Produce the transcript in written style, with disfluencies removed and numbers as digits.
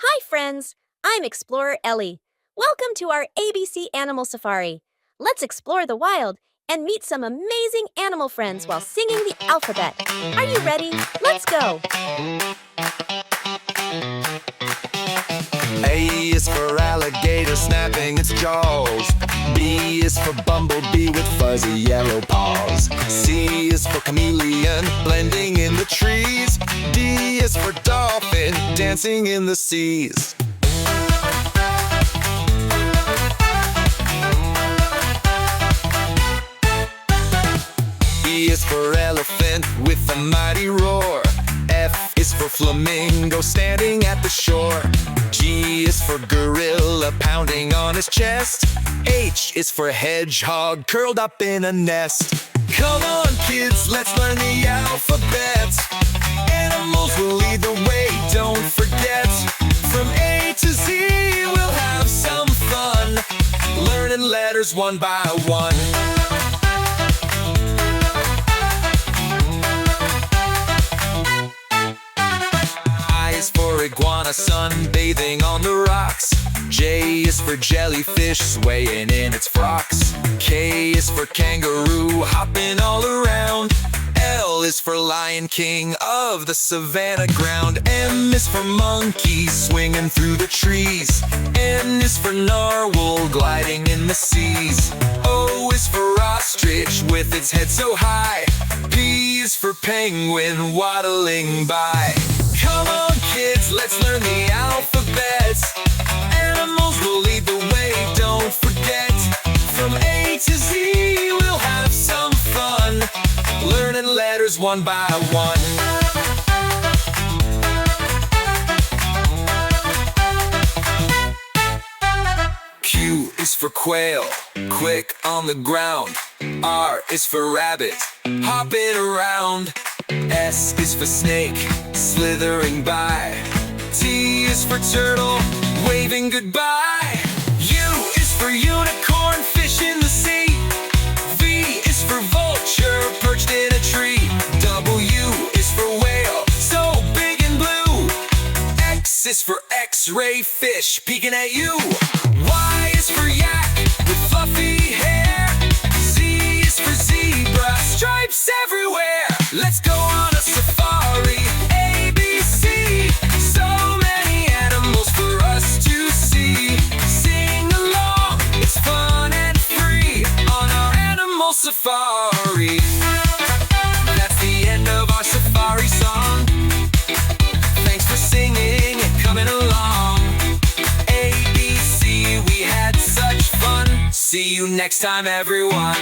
Hi friends, I'm Explorer Ellie. Welcome to our ABC Animal Safari. Let's explore the wild and meet some amazing animal friends while singing the alphabet. Are you ready? Let's go! A is for alligator snapping its jaws. B is for bumblebee with fuzzy yellow paws. C is for chameleon blending in the trees. D is for dolphin dancing in the seas. E is for elephant with a mighty roar. F is for flamingo standing at the shore. G is for gorilla pounding on his chest. H is for hedgehog curled up in a nest. Come on kids, let's learn the alphabet. Animals will lead the way, don't forget. From A to Z we'll have some fun, learning letters one by one. Is for iguana sunbathing on the rocks. J is for jellyfish swaying in its frocks. K is for kangaroo hopping all around. L is for lion king of the savannah ground. M is for monkey swinging through the trees. N is for narwhal gliding in the seas. O is for ostrich with its head so high. P is for penguin waddling by. Come on kids, let's learn the alphabet. Animals will lead the way, don't forget. From A to Z we'll have some fun, learning letters one by one. Q is for quail, quick on the ground. R is for rabbit, hopping around. S is for snake, slithering by. T is for turtle, waving goodbye. U is for unicorn, fish in the sea. V is for vulture, perched in a tree. W is for whale, so big and blue. X is for X-ray fish, peeking at you. Y is for yak, with fluffy hair. Z is for zebra, stripes everywhere. Let's go on a safari, ABC. So many animals for us to see. Sing along, it's fun and free on our animal safari. That's the end of our safari song. Thanks for singing and coming along. ABC, we had such fun. See you next time, everyone.